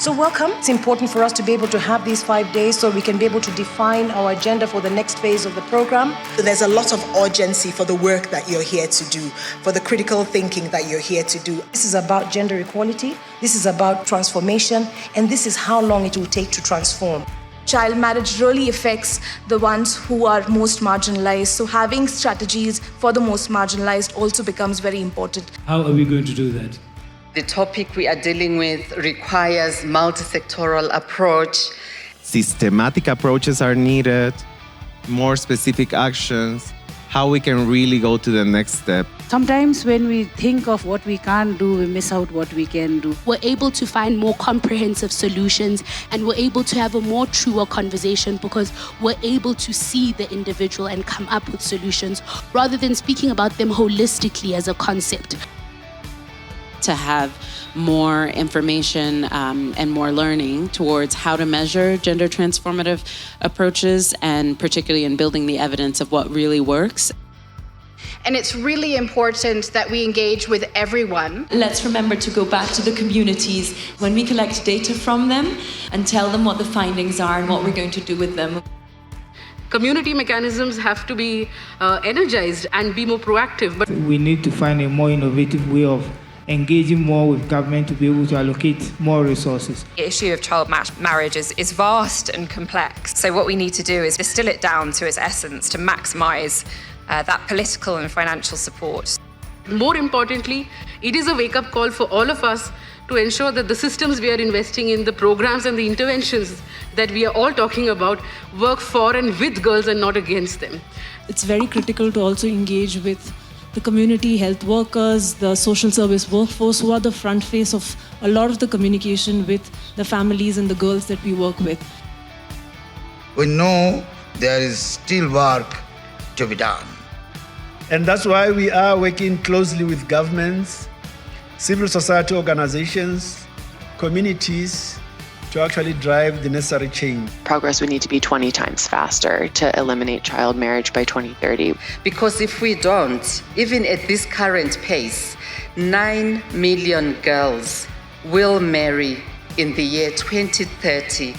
So welcome. It's important for us to be able to have these 5 days so we can be able to define our agenda for the next phase of the program. So there's a lot of urgency for the work that you're here to do, for the critical thinking that you're here to do. This is about gender equality, this is about transformation, and this is how long it will take to transform. Child marriage really affects the ones who are most marginalized. So having strategies for the most marginalized also becomes very important. How are we going to do that? The topic we are dealing with requires multi-sectoral approach. Systematic approaches are needed, more specific actions, how we can really go to the next step. Sometimes when we think of what we can't do, we miss out what we can do. We're able to find more comprehensive solutions, and we're able to have a more truer conversation because we're able to see the individual and come up with solutions rather than speaking about them holistically as a concept. To have more information and more learning towards how to measure gender transformative approaches, and particularly in building the evidence of what really works. And it's really important that we engage with everyone. Let's remember to go back to the communities when we collect data from them and tell them what the findings are and what we're going to do with them. Community mechanisms have to be energized and be more proactive. But we need to find a more innovative way of engaging more with government to be able to allocate more resources. The issue of child marriage is vast and complex. So what we need to do is distill it down to its essence to maximise that political and financial support. More importantly, it is a wake-up call for all of us to ensure that the systems we are investing in, the programs and the interventions that we are all talking about, work for and with girls and not against them. It's very critical to also engage with the community health workers, the social service workforce, who are the front face of a lot of the communication with the families and the girls that we work with. We know there is still work to be done. And that's why we are working closely with governments, civil society organizations, communities, to actually drive the necessary change. Progress would need to be 20 times faster to eliminate child marriage by 2030. Because if we don't, even at this current pace, 9 million girls will marry in the year 2030,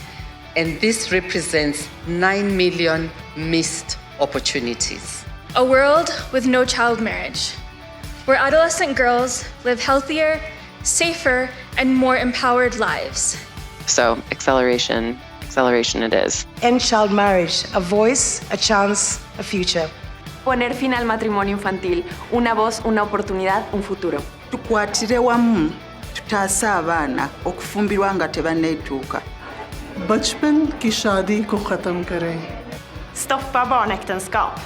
and this represents 9 million missed opportunities. A world with no child marriage, where adolescent girls live healthier, safer, and more empowered lives. So acceleration it is. End child marriage, a voice, a chance, a future. Poner fin al matrimonio infantil, una voz, una oportunidad, un futuro. Tukwatire wamu, tutaase abaana okufumbirwa nga tebanneetuuka. बचपन की शादी को खत्म करें. Stoppa barnäktenskap.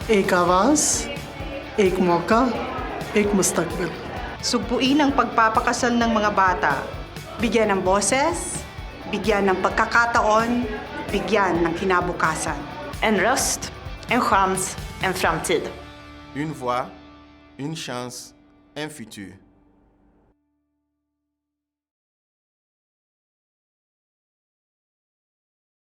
एक आवाज, एक मौका, एक मुस्तकबिल. Sugpuin ang pagpapakasal ng mga bata. Bigyan ng boses, bigyan ng pagkakataon, bigyan ng kinabukasan. En röst, en chans, en framtid. Une voix, une chance, un futur.